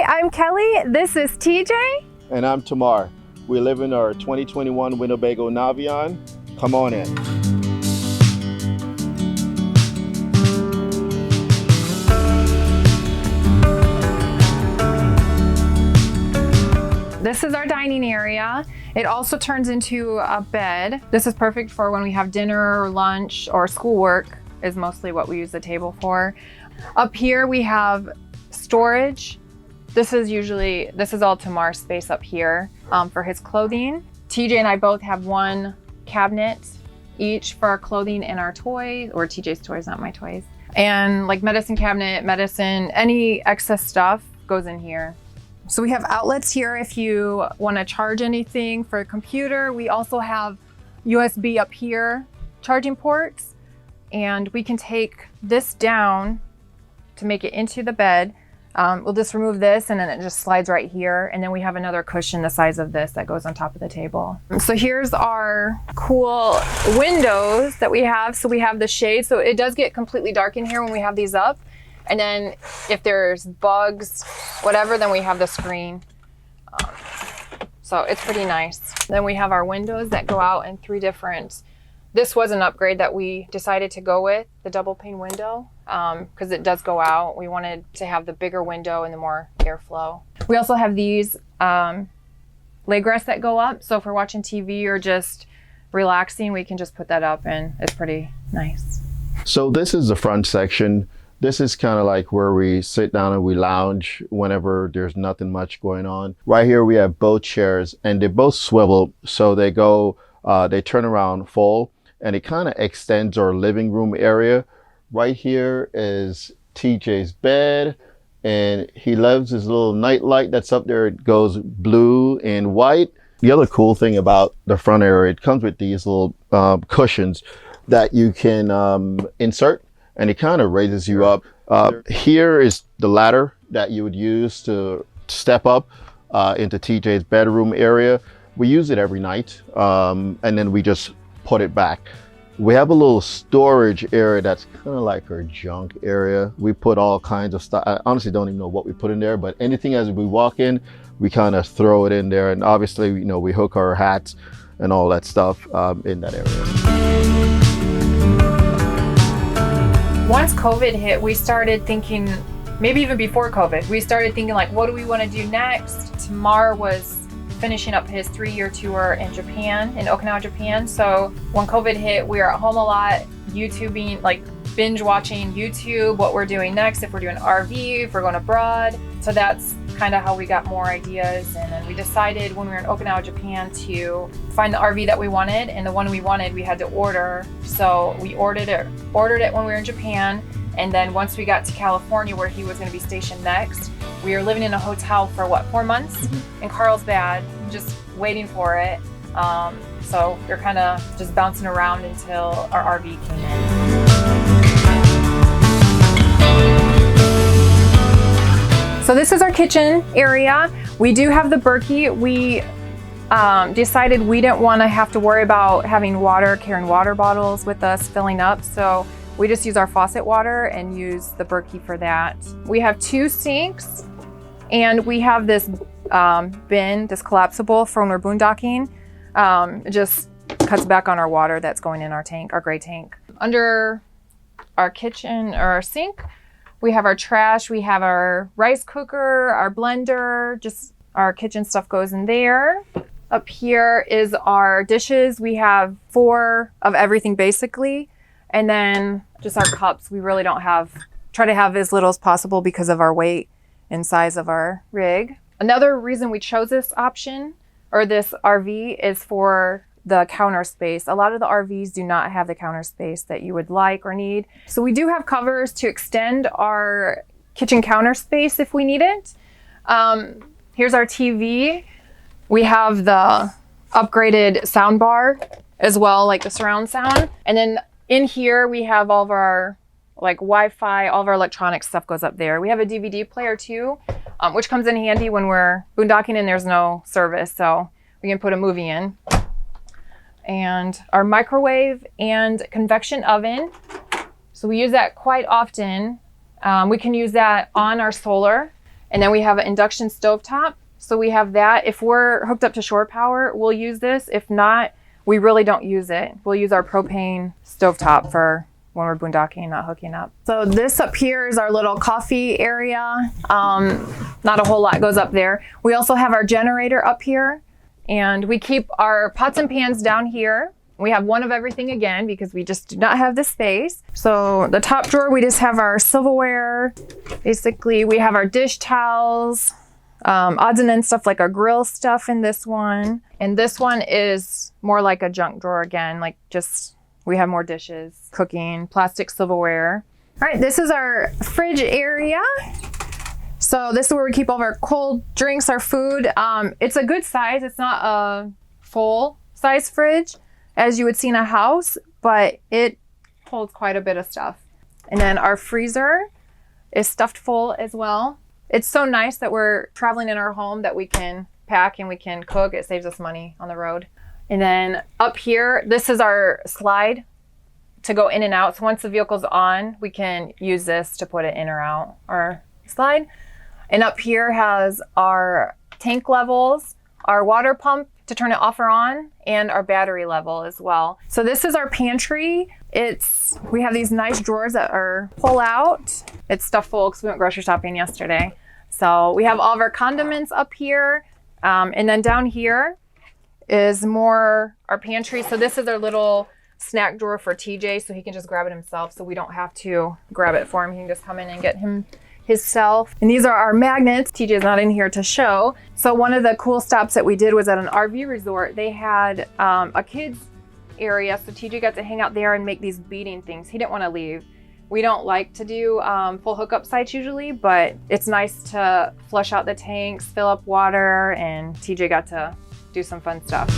Hi, I'm Kelly. This is TJ. And I'm Tamarr. We live in our 2021 Winnebego Navion. Come on in. This is our dining area. It also turns into a bed. This is perfect for when we have dinner or lunch or schoolwork is mostly what we use the table for. Up here we have storage. This is all Tamarr's space up here for his clothing. TJ and I both have one cabinet each for our clothing and our toys, or TJ's toys, not my toys. And like medicine cabinet, any excess stuff goes in here. So we have outlets here if you want to charge anything for a computer. We also have USB up here, charging ports, and we can take this down to make it into the bed. We'll just remove this and then it just slides right here. And then we have another cushion the size of this that goes on top of the table. So here's our cool windows that we have. So we have the shade. So it does get completely dark in here when we have these up. And then if there's bugs, whatever, then we have the screen. So it's pretty nice. Then we have our windows that go out in three different. This was an upgrade that we decided to go with, the double pane window, because it does go out. We wanted to have the bigger window and the more airflow. We also have these leg rests that go up. So if we're watching TV or just relaxing, we can just put that up and it's pretty nice. So this is the front section. This is kind of like where we sit down and we lounge whenever there's nothing much going on. Right here we have both chairs and they both swivel. So they go, they turn around full. And it kind of extends our living room area. Right here is TJ's bed, and he loves his little night light that's up there. It goes blue and white. The other cool thing about the front area, it comes with these little cushions that you can insert, and it kind of raises you up. Here is the ladder that you would use to step up into TJ's bedroom area. We use it every night, and then we just put it back. We have a little storage area that's kind of like our junk area. We put all kinds of stuff. I honestly don't even know what we put in there, but anything as we walk in, we kind of throw it in there. And obviously, you know, we hook our hats and all that stuff in that area. Once COVID hit, we started thinking, maybe even before COVID, we started thinking like, what do we want to do next? Tamarr was finishing up his 3-year tour in Japan, in Okinawa, Japan. So when COVID hit, we were at home a lot, YouTubing, like binge watching YouTube, what we're doing next, if we're doing RV, if we're going abroad. So that's kind of how we got more ideas. And then we decided when we were in Okinawa, Japan to find the RV that we wanted. And the one we wanted, we had to order. So we ordered it when we were in Japan. And then once we got to California, where he was going to be stationed next, we were living in a hotel for 4 months in Carlsbad, just waiting for it. So you're kind of just bouncing around until our RV came in. So this is our kitchen area. We do have the Berkey. We decided we didn't want to have to worry about carrying water bottles with us, filling up. So we just use our faucet water and use the Berkey for that. We have 2 sinks. And we have this bin, this collapsible for when we're boondocking. It just cuts back on our water that's going in our tank, our gray tank. Under our kitchen or our sink, we have our trash, we have our rice cooker, our blender, just our kitchen stuff goes in there. Up here is our dishes. We have 4 of everything basically. And then just our cups. We really try to have as little as possible because of our weight and size of our rig. Another reason we chose this option or this RV is for the counter space. A lot of the RVs do not have the counter space that you would like or need. So we do have covers to extend our kitchen counter space if we need it. Here's our TV. We have the upgraded sound bar as well, like the surround sound. And then in here we have all of our Wi-Fi, all of our electronic stuff goes up there. We have a DVD player too, which comes in handy when we're boondocking and there's no service. So we can put a movie in. And our microwave and convection oven. So we use that quite often. We can use that on our solar And then we have an induction stovetop. So we have that. If we're hooked up to shore power, we'll use this. If not, we really don't use it. We'll use our propane stovetop for when we're boondocking, not hooking up. So this up here is our little coffee area. Not a whole lot goes up there. We also have our generator up here, and we keep our pots and pans down here. We have one of everything again because we just do not have the space. So the top drawer, we just have our silverware. Basically, we have our dish towels, odds and ends stuff like our grill stuff in this one. And this one is more like a junk drawer again, like just we have more dishes, cooking, plastic silverware. All right, this is our fridge area. So this is where we keep all of our cold drinks, our food. It's a good size. It's not a full size fridge as you would see in a house, but it holds quite a bit of stuff. And then our freezer is stuffed full as well. It's so nice that we're traveling in our home that we can pack and we can cook. It saves us money on the road. And then up here, this is our slide to go in and out. So once the vehicle's on, we can use this to put it in or out our slide. And up here has our tank levels, our water pump to turn it off or on, and our battery level as well. So this is our pantry. We have these nice drawers that are pull out. It's stuffed full because we went grocery shopping yesterday. So we have all of our condiments up here. And then down here is more our pantry. So this is our little snack drawer for TJ, so he can just grab it himself. So we don't have to grab it for him. He can just come in and get himself. And these are our magnets. TJ's not in here to show. So one of the cool stops that we did was at an RV resort. They had a kids area. So TJ got to hang out there and make these beading things. He didn't want to leave. We don't like to do full hookup sites usually, but it's nice to flush out the tanks, fill up water, and TJ got to do some fun stuff.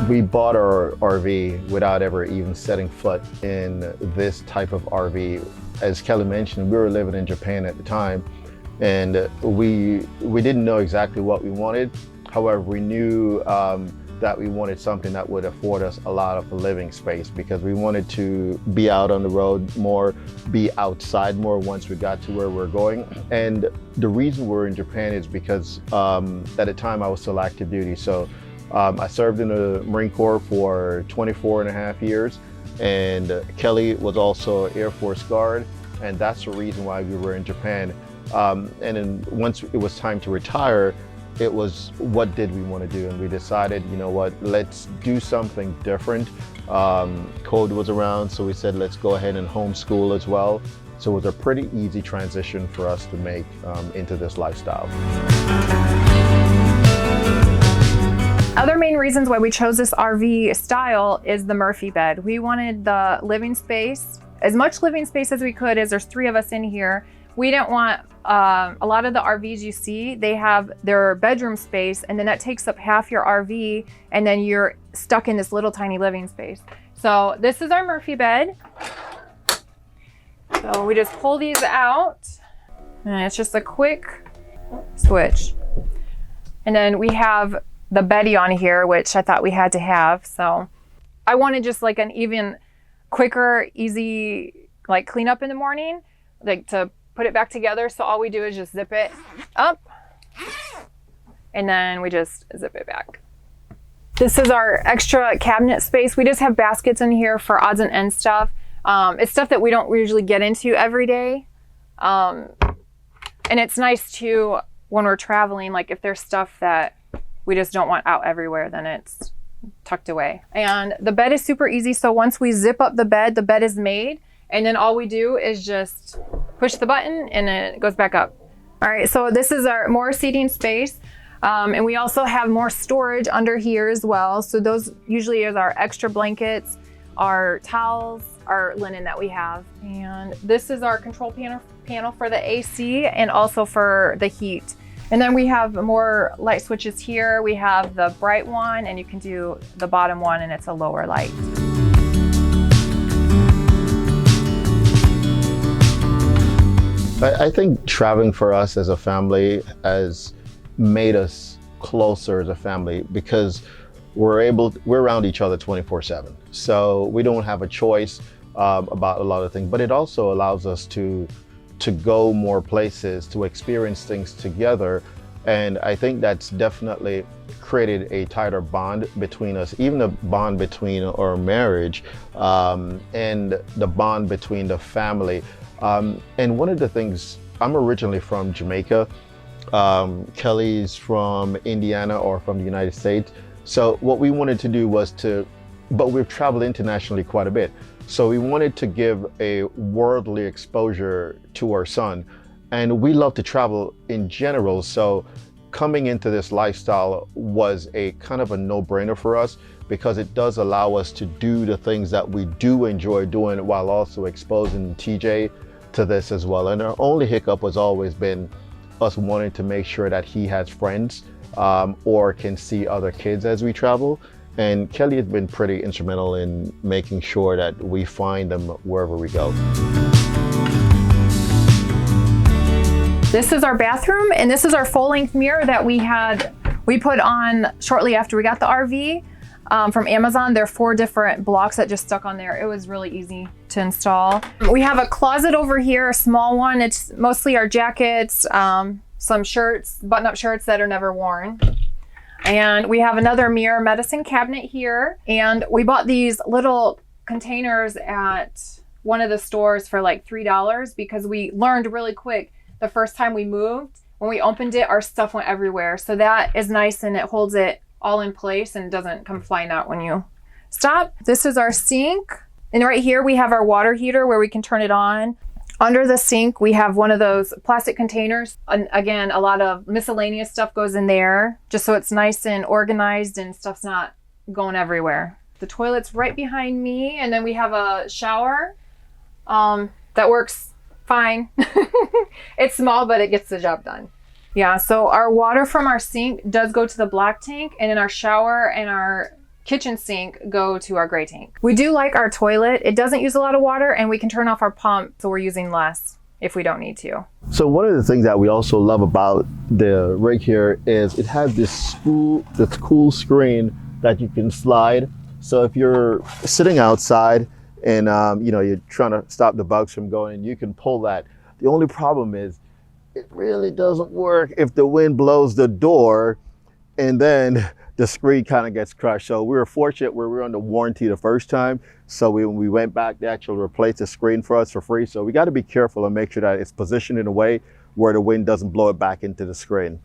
We bought our RV without ever even setting foot in this type of RV. As Kelly mentioned, we were living in Japan at the time, and we didn't know exactly what we wanted. However, we knew that we wanted something that would afford us a lot of living space because we wanted to be out on the road more, be outside more once we got to where we're going. And the reason we're in Japan is because at the time I was still active duty. So I served in the Marine Corps for 24 and a half years, and Kelly was also Air Force Guard, and that's the reason why we were in Japan. And then once it was time to retire, it was what did we want to do, and we decided, you know what, let's do something different. COVID was around, so we said let's go ahead and homeschool as well. So it was a pretty easy transition for us to make into this lifestyle. Other main reasons why we chose this RV style is the Murphy bed. We wanted the living space, as much living space as we could, as there's 3 of us in here. We didn't want, a lot of the RVs you see, they have their bedroom space, and then that takes up half your RV, and then you're stuck in this little tiny living space. So this is our Murphy bed. So we just pull these out, and it's just a quick switch. And then we have the Betty on here, which I thought we had to have. So I wanted just like an even quicker, easy, like cleanup in the morning, like to put it back together. So all we do is just zip it up, and then we just zip it back. This is our extra cabinet space. We just have baskets in here for odds and ends stuff. It's stuff that we don't usually get into every day. And it's nice too when we're traveling, like if there's stuff that we just don't want out everywhere, then it's tucked away. And the bed is super easy. So once we zip up the bed is made. And then all we do is just push the button and it goes back up. All right, so this is our more seating space. And we also have more storage under here as well. So those usually is our extra blankets, our towels, our linen that we have. And this is our control panel for the AC and also for the heat. And then we have more light switches here. We have the bright one, and you can do the bottom one, and it's a lower light. I think traveling for us as a family has made us closer as a family because we're around each other 24/7. So we don't have a choice about a lot of things, but it also allows us to to go more places, to experience things together. And I think that's definitely created a tighter bond between us, even the bond between our marriage, and the bond between the family. And one of the things, I'm originally from Jamaica. Kelly's from Indiana, or from the United States. So what we wanted to do was but we've traveled internationally quite a bit. So we wanted to give a worldly exposure to our son. And we love to travel in general. So coming into this lifestyle was a kind of a no-brainer for us, because it does allow us to do the things that we do enjoy doing while also exposing TJ to this as well. And our only hiccup has always been us wanting to make sure that he has friends, or can see other kids as we travel. And Kelly has been pretty instrumental in making sure that we find them wherever we go. This is our bathroom, and this is our full-length mirror that we put on shortly after we got the RV from Amazon. There are 4 different blocks that just stuck on there. It was really easy to install. We have a closet over here, a small one. It's mostly our jackets, some shirts, button-up shirts that are never worn. And we have another mirror medicine cabinet here. And we bought these little containers at one of the stores for like $3, because we learned really quick the first time we moved, when we opened it, our stuff went everywhere. So that is nice, and it holds it all in place and doesn't come flying out when you stop. This is our sink. And right here we have our water heater where we can turn it on. Under the sink, we have one of those plastic containers. And again, a lot of miscellaneous stuff goes in there, just so it's nice and organized and stuff's not going everywhere. The toilet's right behind me. And then we have a shower that works fine. It's small, but it gets the job done. Yeah, so our water from our sink does go to the black tank, and then our shower and our kitchen sink go to our gray tank. We do like our toilet. It doesn't use a lot of water, and we can turn off our pump, so we're using less if we don't need to. So one of the things that we also love about the rig here is it has this cool screen that you can slide. So if you're sitting outside and you're trying to stop the bugs from going in, you can pull that. The only problem is it really doesn't work if the wind blows the door and then the screen kind of gets crushed. So we were fortunate where we were under warranty the first time. So when we went back, they actually replaced the screen for us for free. So we got to be careful and make sure that it's positioned in a way where the wind doesn't blow it back into the screen.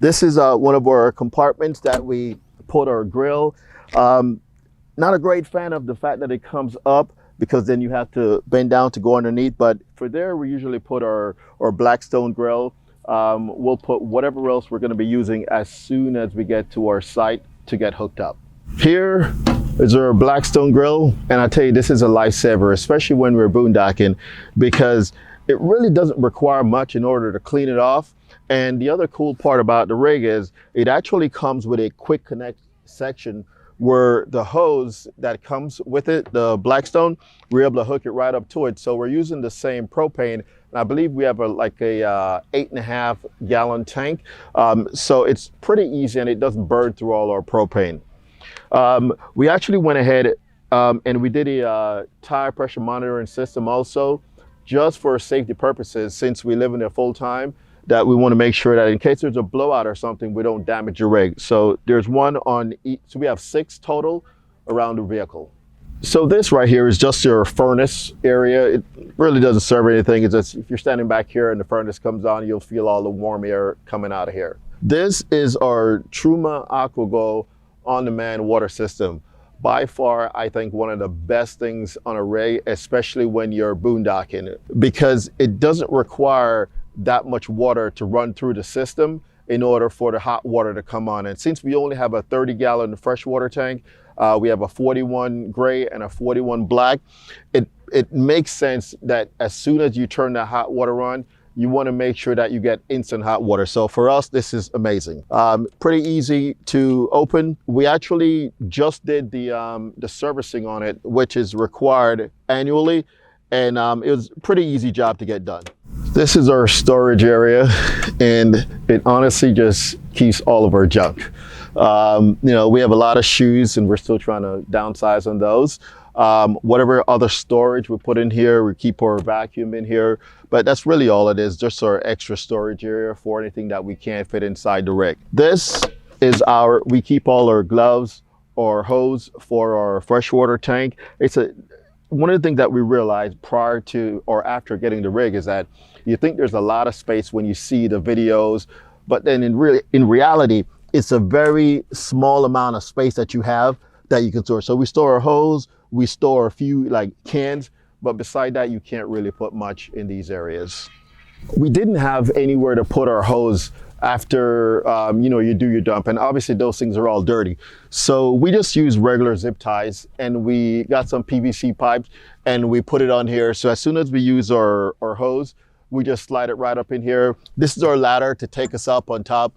This is one of our compartments that we put our grill. Not a great fan of the fact that it comes up, because then you have to bend down to go underneath. But for there, we usually put our Blackstone grill. We'll put whatever else we're going to be using as soon as we get to our site to get hooked up. Here is our Blackstone grill, and I tell you, this is a lifesaver, especially when we're boondocking, because it really doesn't require much in order to clean it off. And the other cool part about the rig is it actually comes with a quick connect section where the hose that comes with it, the Blackstone, we're able to hook it right up to it. So we're using the same propane. And I believe we have a 8.5 gallon tank. So it's pretty easy, and it doesn't burn through all our propane. We actually went ahead and we did a tire pressure monitoring system also, just for safety purposes, since we live in there full time, that we want to make sure that in case there's a blowout or something, we don't damage your rig. So there's one on each, so we have 6 total around the vehicle. So this right here is just your furnace area. It really doesn't serve anything. It's just, if you're standing back here and the furnace comes on, you'll feel all the warm air coming out of here. This is our Truma AquaGo on-demand water system. By far, I think one of the best things on a rig, especially when you're boondocking, because it doesn't require that much water to run through the system in order for the hot water to come on. And since we only have a 30-gallon freshwater tank, we have a 41 gray and a 41 black, it makes sense that as soon as you turn the hot water on, you want to make sure that you get instant hot water. So for us, this is amazing. Pretty easy to open. We actually just did the servicing on it, which is required annually. And it was a pretty easy job to get done. This is our storage area, and it honestly just keeps all of our junk. We have a lot of shoes, and we're still trying to downsize on those. Whatever other storage we put in here, we keep our vacuum in here, but that's really all it is, just our extra storage area for anything that we can't fit inside the rig. This is we keep all our gloves or hose for our freshwater tank. One of the things that we realized prior to or after getting the rig is that you think there's a lot of space when you see the videos, but then in reality, it's a very small amount of space that you have that you can store. So we store a hose, we store a few like cans, but beside that, you can't really put much in these areas. We didn't have anywhere to put our hose after you do your dump, and obviously those things are all dirty. So we just use regular zip ties, and we got some PVC pipes and we put it on here. So as soon as we use our hose, we just slide it right up in here. This is our ladder to take us up on top.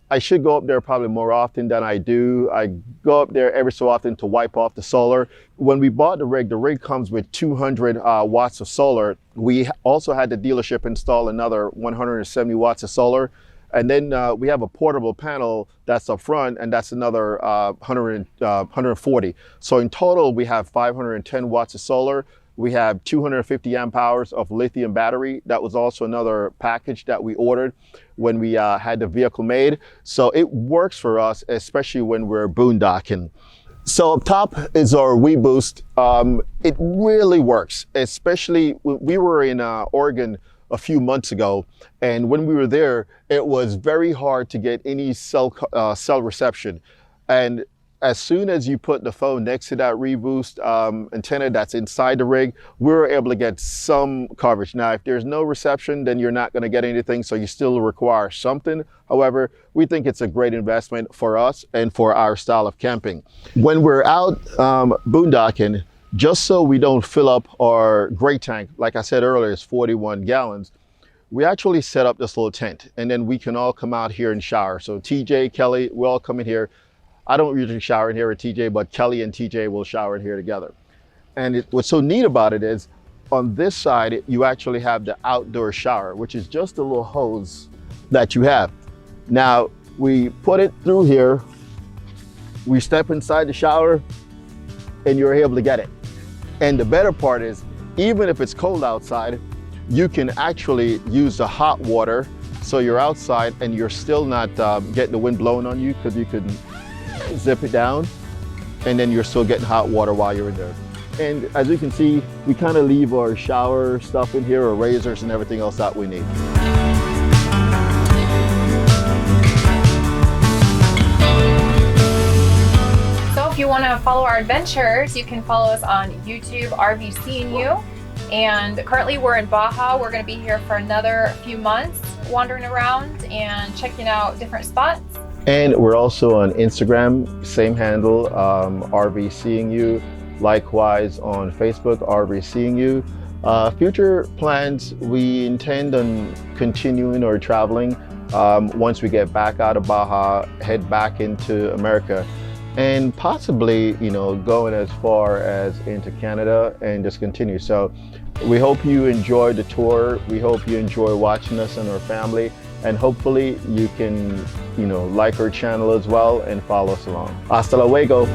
I should go up there probably more often than I do. I go up there every so often to wipe off the solar. When we bought the rig comes with 200 watts of solar. We also had the dealership install another 170 watts of solar. And then we have a portable panel that's up front, and that's another 140. So in total, we have 510 watts of solar. We have 250 amp hours of lithium battery. That was also another package that we ordered when we had the vehicle made. So it works for us, especially when we're boondocking. So up top is our WeBoost. It really works, especially we were in Oregon a few months ago, and when we were there, it was very hard to get any cell reception. And as soon as you put the phone next to that RVboost antenna that's inside the rig, we were able to get some coverage. Now, if there's no reception, then you're not going to get anything, so you still require something. However, we think it's a great investment for us and for our style of camping. When we're out boondocking, just so we don't fill up our gray tank, like I said earlier, it's 41 gallons, we actually set up this little tent, and then we can all come out here and shower. So TJ, Kelly, we all come in here. I don't usually shower in here with TJ, but Kelly and TJ will shower in here together. And what's so neat about it is, on this side, you actually have the outdoor shower, which is just a little hose that you have. Now, we put it through here, we step inside the shower, and you're able to get it. And the better part is, even if it's cold outside, you can actually use the hot water, so you're outside and you're still not getting the wind blowing on you, because you can zip it down, and then you're still getting hot water while you're in there. And as you can see, we kind of leave our shower stuff in here, our razors and everything else that we need. So if you want to follow our adventures, you can follow us on YouTube, RV Seeing You. And currently we're in Baja. We're going to be here for another few months, wandering around and checking out different spots. And we're also on Instagram, same handle, RV Seeing You. Likewise on Facebook, RV Seeing You. Future plans, we intend on continuing our traveling once we get back out of Baja, head back into America, and possibly, going as far as into Canada and just continue. So we hope you enjoy the tour. We hope you enjoy watching us and our family. And hopefully you can, like our channel as well and follow us along. Hasta luego.